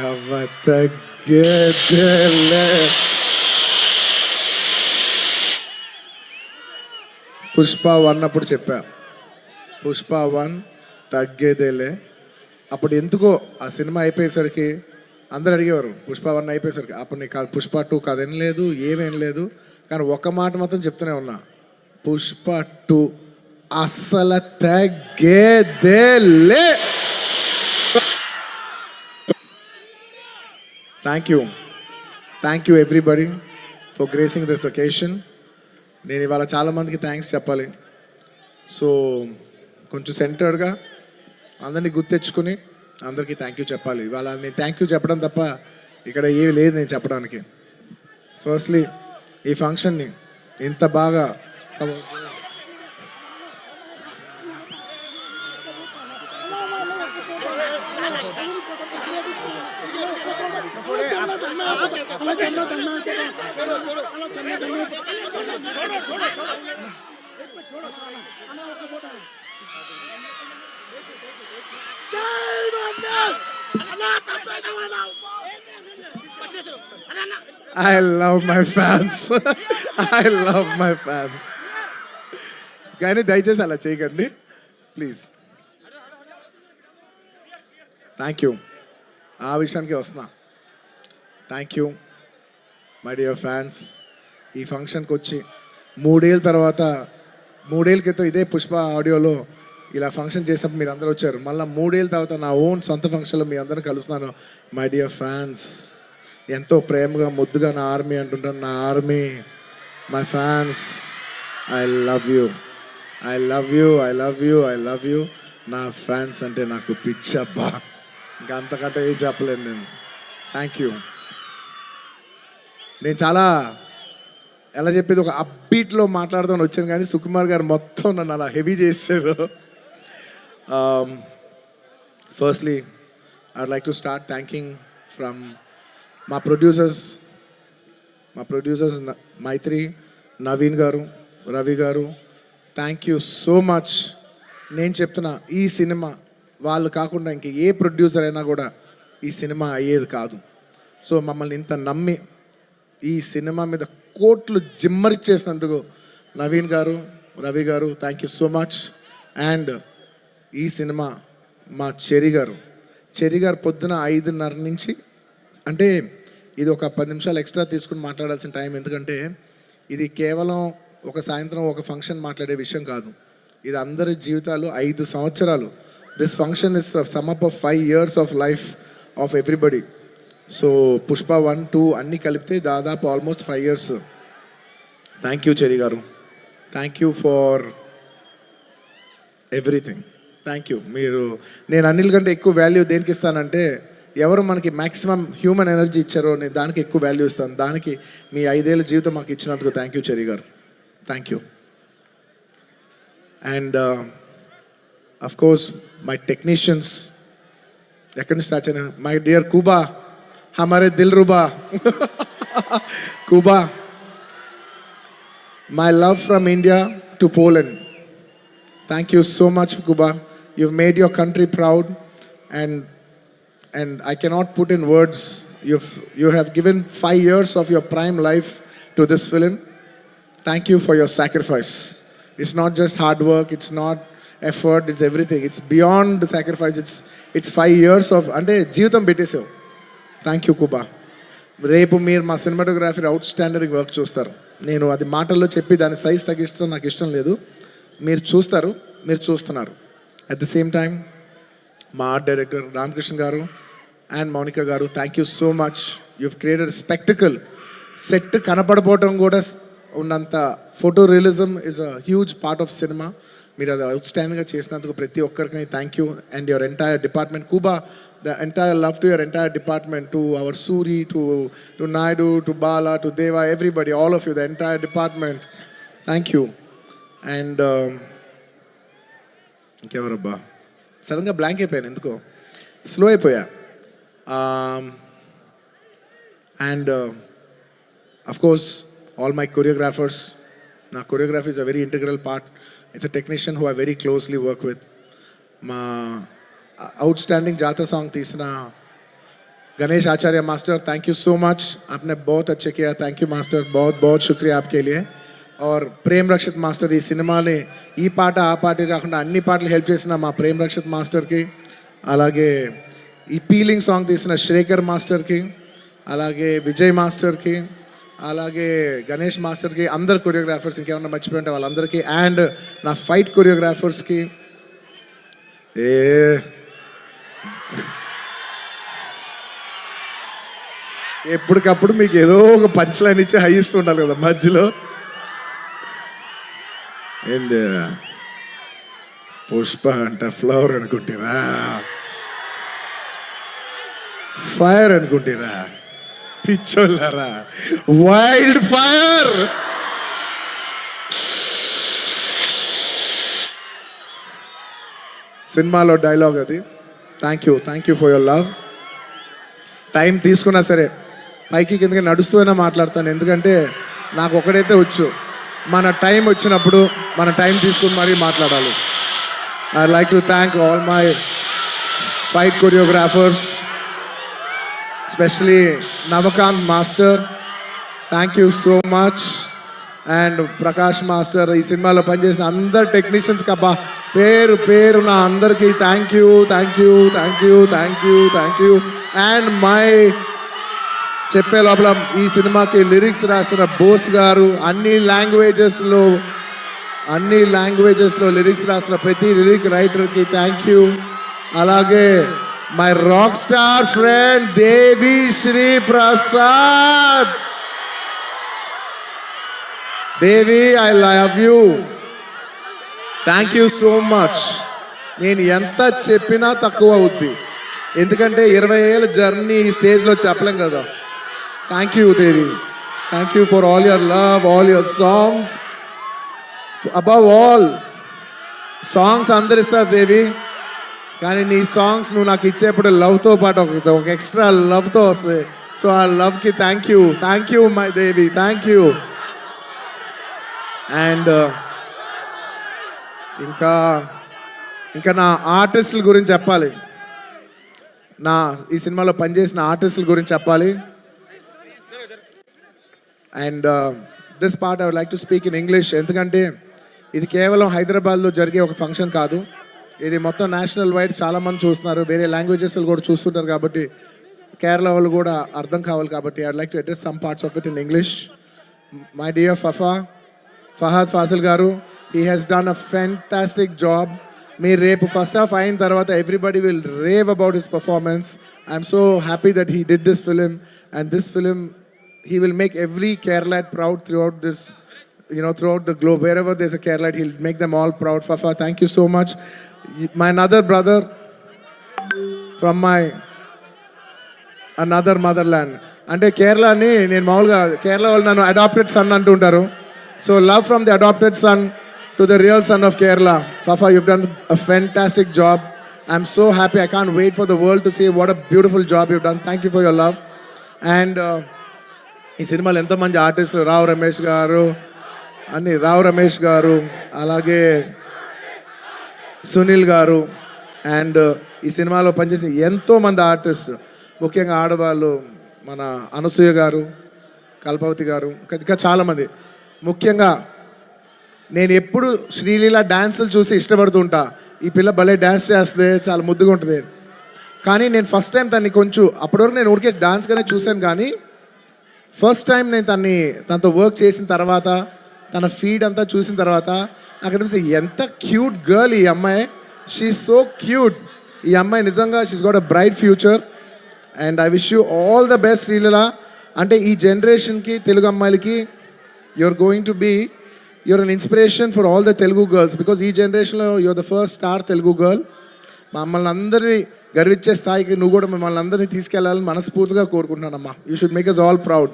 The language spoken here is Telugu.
అవ్వ తగ్గేదేలే. పుష్ప 1 అప్పుడు చెప్పా, పుష్ప 1 తగ్గేదేలే. అప్పుడు ఎందుకో ఆ సినిమా అయిపోయేసరికి అందరు అడిగేవారు, పుష్ప 1 అయిపోయేసరికి అప్పుడు నీకు కాదు పుష్ప 2 కదేం లేదు, ఏమేం లేదు. కానీ ఒక మాట మాత్రం చెప్తూనే ఉన్నా, పుష్ప 2 అస్సలు తగ్గేదేలే. Thank you everybody for gracing this occasion. నేను ఇవాళ చాలామందికి థ్యాంక్స్ చెప్పాలి. సో కొంచెం సెంటర్డ్గా అందరినీ గుర్తెచ్చుకుని అందరికీ థ్యాంక్ యూ చెప్పాలి. ఇవాళ నేను థ్యాంక్ యూ చెప్పడం తప్ప ఇక్కడ ఏమి లేదు నేను చెప్పడానికి. ఫస్ట్లీ ఈ ఫంక్షన్ని ఇంత బాగా I love my fans. I love my fans. కానీ దయచేసి అలా చేయకండి ప్లీజ్. Thank you. ఆ విషయానికి వస్తున్నా. Thank you my dear fans. ఈ ఫంక్షన్కి వచ్చి 3 ఏళ్ళ తర్వాత, 3 ఏళ్ళ క్రితం ఇదే పుష్ప ఆడియోలో ఇలా ఫంక్షన్ చేసినప్పుడు మీరు అందరూ వచ్చారు. మళ్ళీ 3 ఏళ్ళ తర్వాత నా ఓన్ సొంత ఫంక్షన్లో మీ అందరిని కలుస్తున్నాను. మై డియర్ ఫ్యాన్స్, ఎంతో ప్రేమగా ముద్దుగా నా ఆర్మీ అంటుంటాను. నా army, my fans, I love you, I love you, I love you, I love you. నా ఫ్యాన్స్ అంటే నాకు పిచ్చబ్బా, ఇంకా అంతకంటే ఏం చెప్పలేను నేను. Thank you. నేను చాలా ఎలా చెప్పేది ఒక అప్బీట్లో మాట్లాడదామని వచ్చాను, కానీ సుకుమార్ గారు మొత్తం నన్ను అలా హెవీ చేశారు. Firstly I'd like to start thanking from మా ప్రొడ్యూసర్స్ మైత్రి, నవీన్ గారు, రవి గారు. Thank you so much. నేను చెప్తున్నా, ఈ సినిమా వాళ్ళు కాకుండా ఇంక ఏ ప్రొడ్యూసర్ అయినా కూడా ఈ సినిమా అయ్యేది కాదు. సో మమ్మల్ని ఇంత నమ్మి ఈ సినిమా మీద కోట్లు జిమ్మరిచ్చేసినందుకు నవీన్ గారు, రవి గారు, thank you so much. And ఈ సినిమా మా చెరి గారు పొద్దున 5:30 నుంచి, అంటే ఇది ఒక 10 నిమిషాలు ఎక్స్ట్రా తీసుకుని మాట్లాడాల్సిన టైం. ఎందుకంటే ఇది కేవలం ఒక సాయంత్రం ఒక ఫంక్షన్ మాట్లాడే విషయం కాదు, ఇది అందరి జీవితాలు 5 సంవత్సరాలు. This function is sum up of 5 years of life of everybody. So Pushpa 1, 2 అన్నీ కలిపితే దాదాపు ఆల్మోస్ట్ 5 years. థ్యాంక్ యూ చెరి గారు, thank you for everything. Thank you. నేను అన్నిల కంటే ఎక్కువ వాల్యూ దేనికి ఇస్తానంటే, ఎవరు మనకి మ్యాక్సిమం హ్యూమన్ ఎనర్జీ ఇచ్చారో నేను దానికి ఎక్కువ వాల్యూ ఇస్తాను. దానికి మీ 5 ఏళ్ళ జీవితం మాకు ఇచ్చినందుకు థ్యాంక్ యూ చెరి గారు, thank you. And of course my technicians, ఎక్కడి నుంచి స్టార్ట్ అయినా, మై డియర్ కూబా, हमारे दिल रुबा Kuba, my love from India to Poland. Thank you so much, Kuba. You've made your country proud, and I cannot put in words. You have given 5 years of your prime life to this film. Thank you for your sacrifice. It's not just hard work, it's not effort, it's everything. It's beyond sacrifice. It's 5 years of ante జీవితం పెట్టేసావు. Thank you కుబా. రేపు మీరు మా సినిమాటోగ్రఫీ అవుట్ స్టాండర్డ్ వర్క్ చూస్తారు. నేను అది మాటల్లో చెప్పి దాని సైజ్ తగ్గిస్తాం నాకు ఇష్టం లేదు. మీరు చూస్తారు, మీరు చూస్తున్నారు. అట్ ది సేమ్ టైం మా art director Ramakrishna garu and Mounika garu, thank you so much. You've created spectacle. Set కనపడపోవటం కూడా ఉన్నంత photo realism is a huge part of cinema. మీరు అది అవుట్ స్టాండింగ్గా చేసినందుకు ప్రతి ఒక్కరికి thank you. And your entire department కుబా, the entire love to your entire department, to our Suri, to Naidu, to Bala, to Deva, everybody, all of you, the entire department, thank you. And ఇంకెవరబ్బా సడన్గా బ్లాంక్ అయిపోయాను, ఎందుకో స్లో అయిపోయా. And of course all my choreographers. నా choreography is a very integral part. It's a technician who I very closely work with. మా అవుట్ స్టాండింగ్ జాతర సాంగ్ తీసిన Ganesh Acharya master, thank you so much, आपने बहुत अच्छे किया. थैंक यू मास्टर, बहुत बहुत शुक्रिया आपके लिए. और ప్రేమ్ రక్షిత్ మాస్టర్ ఈ సినిమాని ఈ పాట ఆ పాట కాకుండా అన్ని పాటలు హెల్ప్ చేసిన మా ప్రేమ్ రక్షిత్ మాస్టర్కి, అలాగే ఈ పీలింగ్ సాంగ్ తీసిన శేఖర్ మాస్టర్కి, అలాగే విజయ్ మాస్టర్కి, అలాగే గణేష్ మాస్టర్కి, అందరు కొరియోగ్రాఫర్స్, ఇంకేమన్నా మర్చిపోయి ఉంటే వాళ్ళందరికీ, అండ్ నా ఫైట్ కొరియోగ్రాఫర్స్కి. ఎప్పటికప్పుడు మీకు ఏదో ఒక పంచ్ లైన్ ఇచ్చి హై ఇస్తూ ఉండాలి కదా మధ్యలో. ఏంది పుష్ప అంట ఫ్లవర్ అనుకుంటారా, ఫైర్ అనుకుంటారా, పిచ్చోళ్ళారా, వైల్డ్ ఫైర్. సినిమాలో డైలాగ్ అది. Thank you for your love. Time తీసుకున్నా సరే పైకి కిందకి నడుస్తూనే మాట్లాడతాను, ఎందుకంటే నాకు ఒకడైతే వచ్చు, మన టైం వచ్చినప్పుడు మన టైం తీసుకుని మరీ మాట్లాడాలి. I like to thank all my fight choreographers, especially Navakanth master, thank you so much. And Prakash master, ఈ సినిమాలో పనిచేసిన అందరు టెక్నీషియన్స్కి అబ్బా పేరు నా అందరికీ థ్యాంక్ యూ. అండ్ మై చెప్పే లోపల ఈ సినిమాకి లిరిక్స్ రాసిన బోస్ గారు, అన్ని లాంగ్వేజెస్లో లిరిక్స్ రాసిన ప్రతి లిరిక్ రైటర్కి థ్యాంక్ యూ. అలాగే my rock star friend Devi Sri Prasad. Devi, I love you, thank you so much. నేను ఎంత చెప్పినా తక్కువ అవుద్ది, ఎందుకంటే 20 ఏళ్ళ జర్నీ ఈ స్టేజ్లో చెప్పలేం కదా. Thank you Devi, thank you for all your love, all your songs. Above all songs అందరు ఇస్తారు దేవి, కానీ నీ సాంగ్స్ నువ్వు నాకు ఇచ్చేప్పుడు లవ్తో పాటు ఒక ఎక్స్ట్రా లవ్తో వస్తుంది. సో ఆ లవ్కి thank you my Devi, thank you. And ఇంకా నా ఆర్టిస్టుల గురించి చెప్పాలి, ఈ సినిమాలో పనిచేసిన ఆర్టిస్టుల గురించి చెప్పాలి. And this part I would like to speak in English, ఎందుకంటే ఇది కేవలం హైదరాబాద్లో జరిగే ఒక ఫంక్షన్ కాదు, ఇది మొత్తం నేషనల్ వైడ్ చాలామంది చూస్తున్నారు, వేరే లాంగ్వేజెస్ కూడా చూస్తుంటారు, కాబట్టి కేరళ వాళ్ళు కూడా అర్థం కావాలి, కాబట్టి I would like to address some parts of it in English. My dear Fahadh Faasil garu, he has done a fantastic job. మీరు రేపు ఫస్ట్ హాఫ్ అయిన తర్వాత everybody will rave about his performance. I'm so happy that he did this film, and this film he will make every Keralite proud throughout this, throughout the globe. Wherever there's a Keralite, he'll make them all proud. Fafa, thank you so much. My another brother from my another motherland. అంటే కేరళని నేను మామూలుగా కేరళ వాళ్ళు నన్ను అడాప్టెడ్ సన్ అంటుంటారు. So love from the adopted son to the real son of Kerala. Fafa, you've done a fantastic job. I'm so happy. I can't wait for the world to see what a beautiful job you've done. Thank you for your love. And ఈ సినిమాలో ఎంతోమంది ఆర్టిస్టులు, రావు రమేష్ గారు, అలాగే సునీల్ గారు, అండ్ ఈ సినిమాలో పనిచేసిన ఎంతోమంది ఆర్టిస్ట్, ముఖ్యంగా ఆడవాళ్ళు, మన అనసూయ గారు, కల్పవతి గారు, ఇంకా చాలామంది. ముఖ్యంగా నేను ఎప్పుడు శ్రీలీల డ్యాన్సులు చూసి ఇష్టపడుతుంటా, ఈ పిల్ల భలే డ్యాన్స్ చేస్తే చాలా ముద్దుగా ఉంటుంది. కానీ నేను ఫస్ట్ టైం తన్ని కొంచెం, అప్పటివరకు నేను ఊరికే డాన్స్గానే చూశాను, కానీ ఫస్ట్ టైం నేను తనతో వర్క్ చేసిన తర్వాత, తన ఫీడ్ అంతా చూసిన తర్వాత నాకు అనిపిస్తుంది ఎంత క్యూట్ గర్ల్ ఈ అమ్మాయి. She so cute. ఈ అమ్మాయి నిజంగా she's got a bright future. And I wish you all the best Sreeleela. అంటే ఈ జనరేషన్కి, తెలుగు అమ్మాయిలకి you're an inspiration for all the Telugu girls, because ee generation lo you're the first star Telugu girl. మమ్మల్ని అందరినీ గర్వించే స్థాయికి నువ్వు కూడా మమ్మల్ని అందరినీ తీసుకెళ్ళాలని మనస్ఫూర్తిగా కోరుకుంటున్నానమ్మా. You should make us all proud.